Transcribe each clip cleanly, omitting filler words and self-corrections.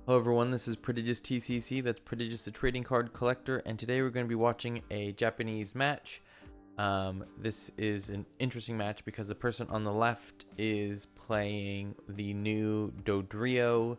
Hello everyone, this is Prodigious TCC, that's Prodigious the Trading Card Collector, and today we're going to be watching a Japanese match. This is an interesting match because the person on the left is playing the new Dodrio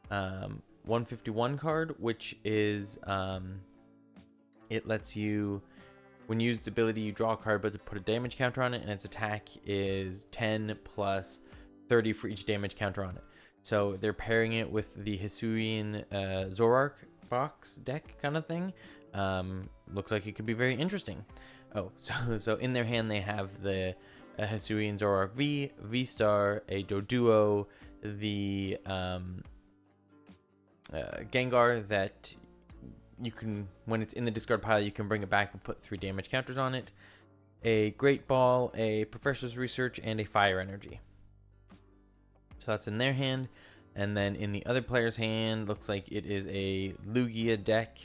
151 card, which is, it lets you, when you use its ability, you draw a card but to put a damage counter on it, and its attack is 10 plus 30 for each damage counter on it. So they're pairing it with the Hisuian Zoroark box deck kind of thing. Looks like it could be very interesting. Oh, so in their hand they have the Hisuian Zoroark Vstar, a Dodrio, the Gengar that you can, when it's in the discard pile, you can bring it back and put 3 damage counters on it. A Great Ball, a Professor's Research, and a Fire Energy. So that's in their hand. And then in the other player's hand, looks like it is a Lugia deck.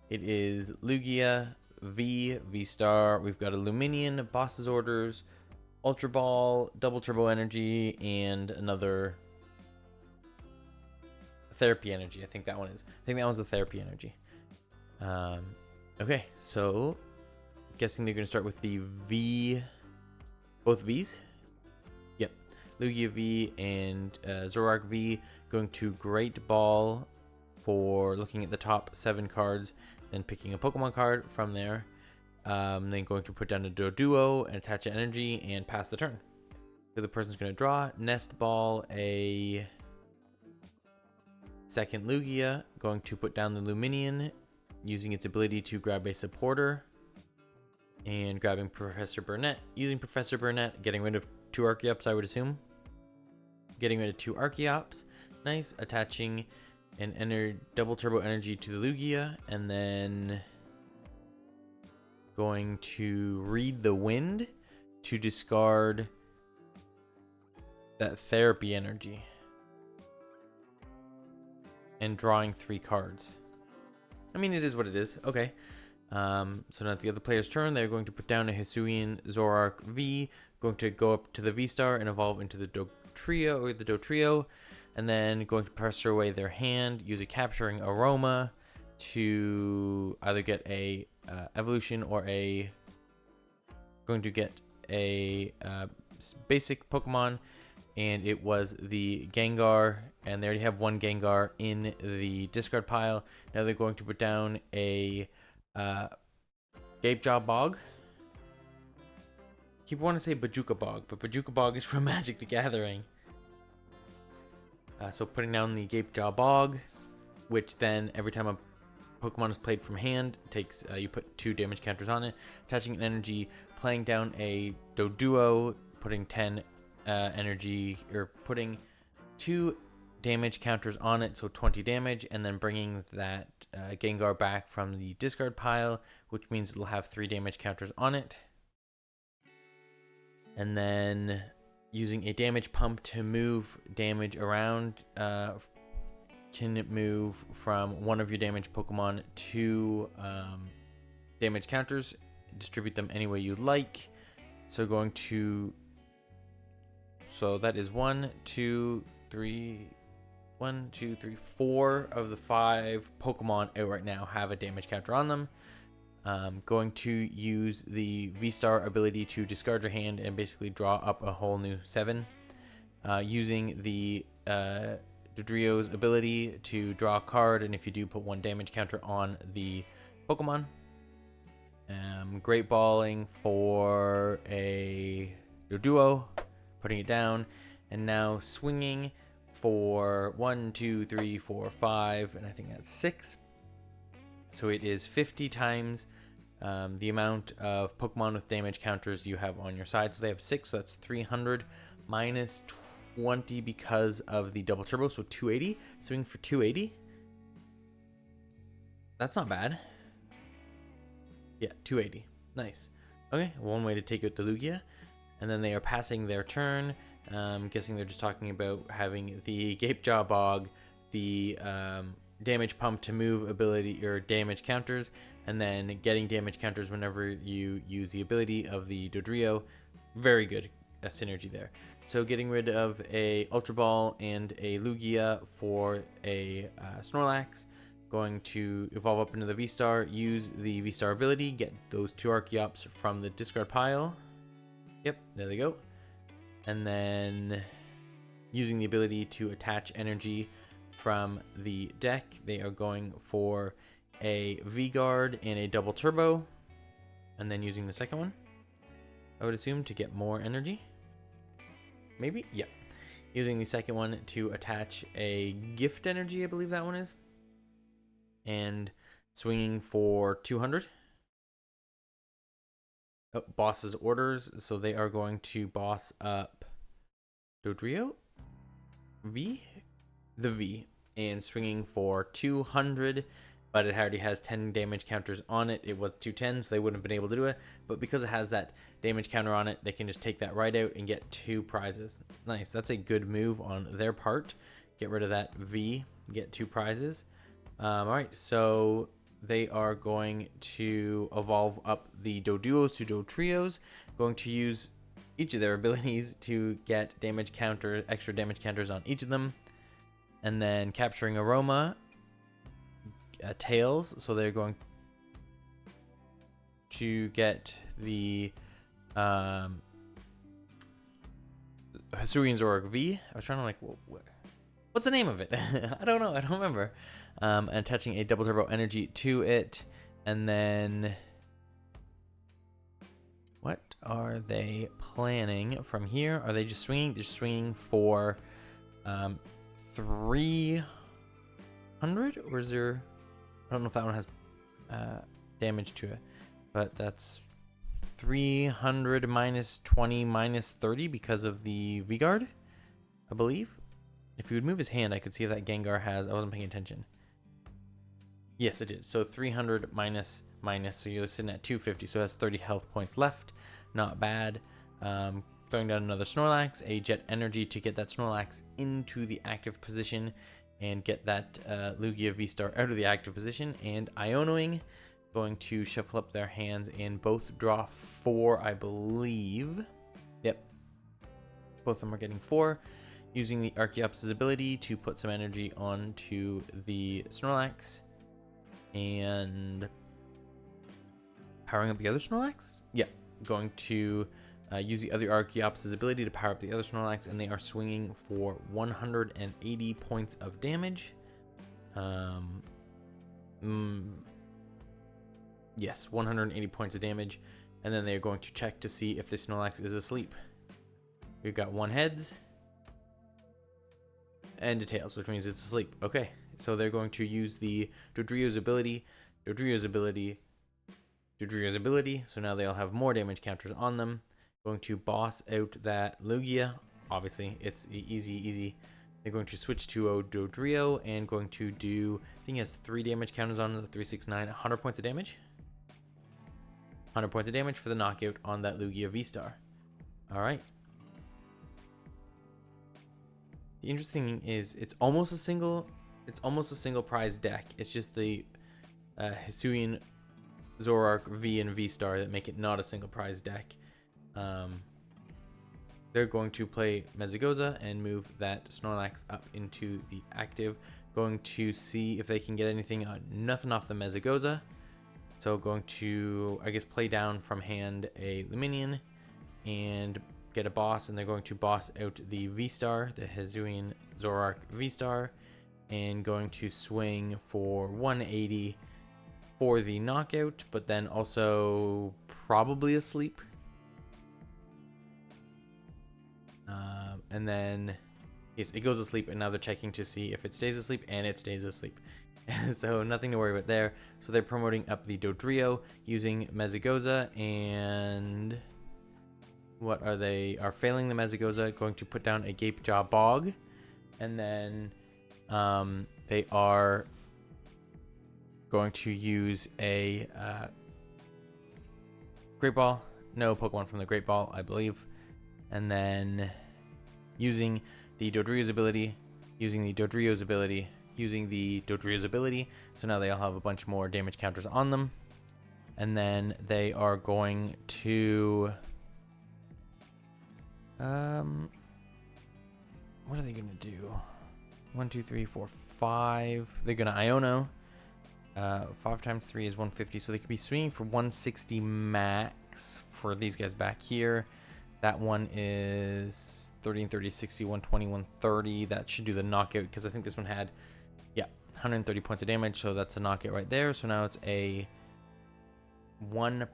It is Lugia Vstar. We've got a Luminion, Boss's Orders, Ultra Ball, Double Turbo Energy, and another Therapy Energy. I think that one is. I think that one's a Therapy Energy. Okay, so guessing they're going to start with the V, both Vs. Lugia V and Zoroark V going to Great Ball for looking at the top 7 cards and picking a Pokemon card from there. Then going to put down a Dodrio and attach an energy and pass the turn. So the person's going to draw, Nest Ball, a second Lugia, going to put down the Luminion using its ability to grab a supporter and grabbing Professor Burnett. Using Professor Burnett, getting rid of 2 Archeops, I would assume. Getting rid of 2 Archeops. Nice. Attaching an double turbo energy to the Lugia. And then going to read the wind to discard that therapy energy. And drawing 3 cards. I mean, it is what it is. Okay. So now at the other player's turn, they're going to put down a Hisuian Zoroark V. Going to go up to the V-Star and evolve into the Dodrio, and then going to pressure away their hand, use a Capturing Aroma to either get a evolution or a going to get a basic Pokemon, and it was the Gengar, and they already have 1 Gengar in the discard pile. Now they're going to put down a Gapejaw Bog. I keep wanting to say Bajuka Bog, but Bajuka Bog is from Magic the Gathering. So putting down the Gapejaw Bog, which then every time a Pokemon is played from hand, takes you put 2 damage counters on it. Attaching an energy, playing down a Dodrio, putting 10 energy, or putting 2 damage counters on it, so 20 damage, and then bringing that Gengar back from the discard pile, which means it'll have 3 damage counters on it. And then using a damage pump to move damage around, can move from one of your damage Pokemon to damage counters, distribute them any way you like. So going to, so that is 1, 2, 3, 4 of the 5 Pokemon out right now have a damage counter on them. Going to use the V-Star ability to discard your hand and basically draw up a whole new 7. Using the Dodrio's ability to draw a card, and if you do, put 1 damage counter on the Pokemon. Great Balling for a Dodrio, putting it down, and now swinging for 1, 2, 3, 4, 5, and I think that's 6. So it is 50 times the amount of Pokemon with damage counters you have on your side. So they have 6, so that's 300 minus 20 because of the double turbo, so 280. Swing for 280. That's not bad. Yeah, 280. Nice. Okay, one way to take out the Lugia. And then they are passing their turn. Guessing they're just talking about having the Gapejaw Bog, the damage pump to move ability or damage counters, and then getting damage counters whenever you use the ability of the Dodrio. Very good synergy there. So getting rid of a Ultra Ball and a Lugia for a Snorlax. Going to evolve up into the Vstar, use the Vstar ability, get those 2 Archeops from the discard pile. Yep, there they go. And then using the ability to attach energy from the deck, they are going for a V-Guard and a double turbo. And then using the second one, I would assume, to get more energy. Maybe? Yeah. Using the second one to attach a gift energy, I believe that one is. And swinging for 200. Oh, boss's orders. So they are going to boss up Dodrio? V? The V. And swinging for 200. But it already has 10 damage counters on it. It was 210, so they wouldn't have been able to do it. But because it has that damage counter on it, they can just take that right out and get 2 prizes. Nice. That's a good move on their part. Get rid of that V. Get 2 prizes. Alright, so they are going to evolve up the Doduos to Dodrios. Going to use each of their abilities to get damage counter, extra damage counters on each of them. And then capturing Aroma. Tails, so they're going to get the Hisuian Zoroark V. I was trying to like, what's the name of it? I don't know. I don't remember. And attaching a double turbo energy to it, and then what are they planning from here? Are they just swinging? They're swinging for 300, or is there? I don't know if that one has damage to it, but that's 300 minus 20 minus 30 because of the V-Guard, I believe. If he would move his hand, I could see if that Gengar has. I wasn't paying attention. Yes, it did. So 300 minus, so you're sitting at 250. So that's 30 health points left. Not bad. Throwing down another Snorlax, a Jet Energy to get that Snorlax into the active position and get that Lugia Vstar out of the active position. And Ionoing, going to shuffle up their hands and both draw 4, I believe. Yep. Both of them are getting 4. Using the Archeops' ability to put some energy onto the Snorlax. And powering up the other Snorlax? Yeah. Going to use the other Archeops' ability to power up the other Snorlax, and they are swinging for 180 points of damage. Yes, 180 points of damage. And then they're going to check to see if the Snorlax is asleep. We've got 1 heads and a tails, which means it's asleep. Okay, so they're going to use the Dodrio's ability, so now they'll have more damage counters on them. Going to boss out that Lugia. Obviously, it's easy. They're going to switch to a Dodrio and going to do, I think he has 3 damage counters on the 369, 100 points of damage. 100 points of damage for the knockout on that Lugia Vstar. All right. The interesting thing is it's almost a single prize deck. It's just the Hisuian Zoroark V and Vstar that make it not a single prize deck. They're going to play Mezagoza and move that Snorlax up into the active. Going to see if they can get anything, nothing off the Mezagoza. So going to, I guess, play down from hand a Luminion and get a boss, and they're going to boss out the Vstar, the Hisuian Zoroark Vstar, and going to swing for 180 for the knockout, but then also probably asleep. And then, yes, it goes asleep, and now they're checking to see if it stays asleep, and it stays asleep. So nothing to worry about there. So they're promoting up the Dodrio using Mezagoza, and what are they? Are failing the Mezagoza, going to put down a Gapejaw Bog, and then they are going to use a Great Ball. No Pokemon from the Great Ball, I believe. And then using the Dodrio's ability, using the Dodrio's ability. So now they all have a bunch more damage counters on them. And then they are going to What are they gonna do? 1, 2, 3, 4, 5. They're gonna Iono. 5 times 3 is 150, so they could be swinging for 160 max for these guys back here. That one is 30 and 30, 60, 120, 130. That should do the knockout because I think this one had, yeah, 130 points of damage, so that's a knockout right there. So now it's a 1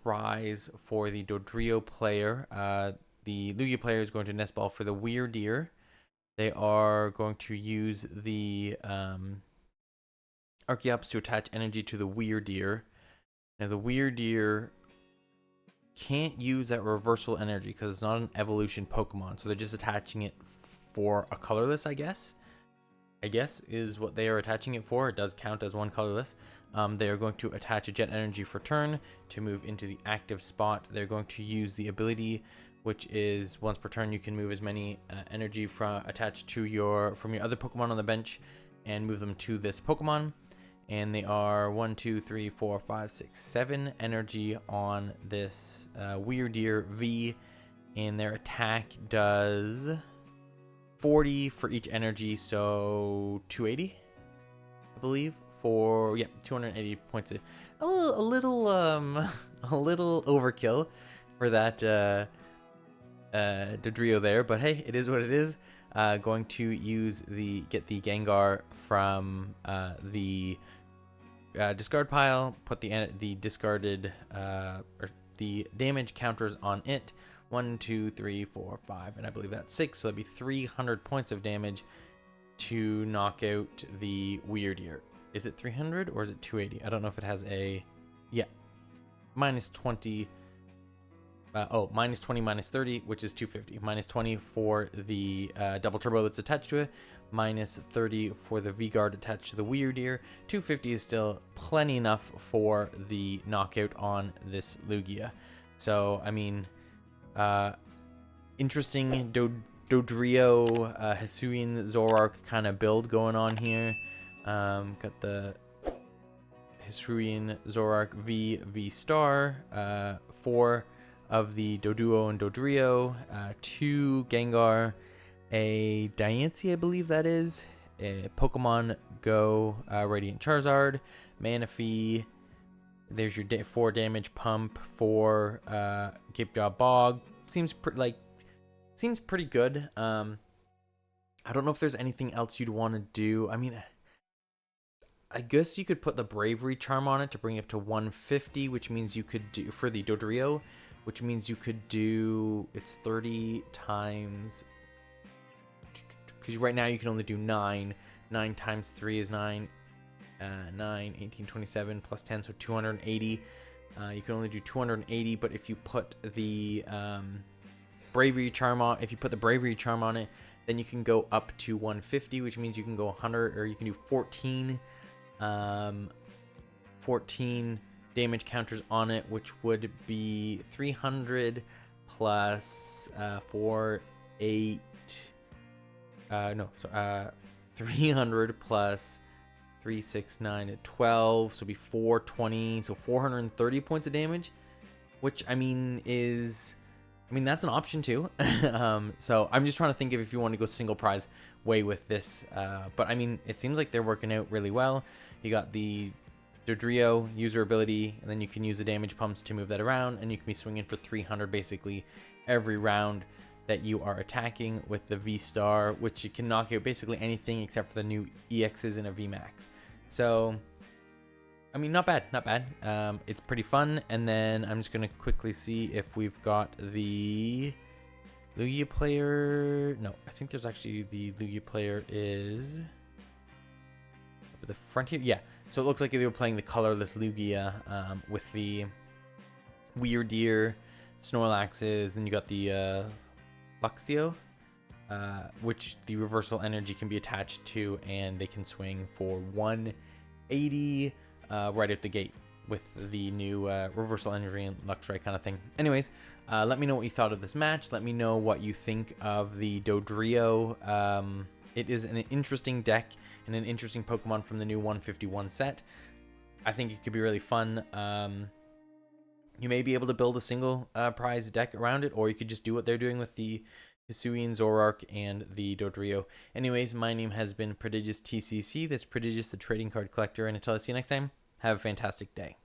prize for the Dodrio player. The Lugia player is going to nest ball for the Weirdeer. They are going to use the Archeops to attach energy to the Weirdeer. Now the Weirdeer can't use that reversal energy because it's not an evolution Pokemon, so they're just attaching it for a colorless, I guess is what they are attaching it for. It does count as one colorless. They are going to attach a jet energy for turn to move into the active spot. They're going to use the ability, which is once per turn you can move as many energy attached to from your other Pokemon on the bench and move them to this Pokemon. And they are 1, 2, 3, 4, 5, 6, 7 energy on this Weirdeer V, and their attack does 40 for each energy, so 280, I believe, for 280 points. A little overkill for that Dodrio there, but hey, it is what it is. Going to get the Gengar from the discard pile, put the discarded or the damage counters on it. 1, 2, 3, 4, 5, and I believe that's 6. So that'd be 300 points of damage to knock out the Weirdeer. Is it 300 or is it 280? I don't know if it has a minus 20. Minus 20, minus 30, which is 250. Minus 20 for the double turbo that's attached to it. Minus 30 for the V-Guard attached to the Weirdeer. 250 is still plenty enough for the knockout on this Lugia. So, I mean, interesting Dodrio, Hisuian Zoroark kind of build going on here. Got the Hisuian Zoroark Vstar, 4 of the Doduo and Dodrio, 2 Gengar, a Diancie, I believe that is, a Pokemon Go, Radiant Charizard, Manaphy. There's your 4 damage pump for Gapejaw Bog. Seems pretty good. I don't know if there's anything else you'd want to do. I mean, I guess you could put the Bravery Charm on it to bring it up to 150, which means you could do for the Dodrio, which means you could do, it's 30 times, because right now you can only do 9. 9 times 3 is 9. 9, 18, 27 plus 10, so 280. You can only do 280, but if you put the Bravery Charm on, it, then you can go up to 150, which means you can go 100, or you can do 14 damage counters on it, which would be 300 plus 300 plus 3, 6, 9, 12, so it'd be 420, so 430 points of damage, which I mean that's an option too. So I'm just trying to think of if you want to go single prize way with this, but I mean it seems like they're working out really well. You got the Dodrio user ability, and then you can use the damage pumps to move that around, and you can be swinging for 300 basically every round that you are attacking with the V-Star, which you can knock out basically anything except for the new EXs and a VMAX. So, I mean, not bad. It's pretty fun. And then I'm just going to quickly see if we've got the Lugia player. No, I think there's actually the Lugia player is up at the front here. Yeah. So it looks like they were playing the colorless Lugia with the Weirdeer, Snorlaxes, then you got the Luxio, which the reversal energy can be attached to, and they can swing for 180 right at the gate with the new reversal energy and Luxray kind of thing. Anyways, let me know what you thought of this match. Let me know what you think of the Dodrio. It is an interesting deck and an interesting Pokemon from the new 151 set. I think it could be really fun. You may be able to build a single prize deck around it, or you could just do what they're doing with the Hisuian Zoroark, and the Dodrio. Anyways, my name has been Prodigious TCC. That's Prodigious the Trading Card Collector. And until I see you next time, have a fantastic day.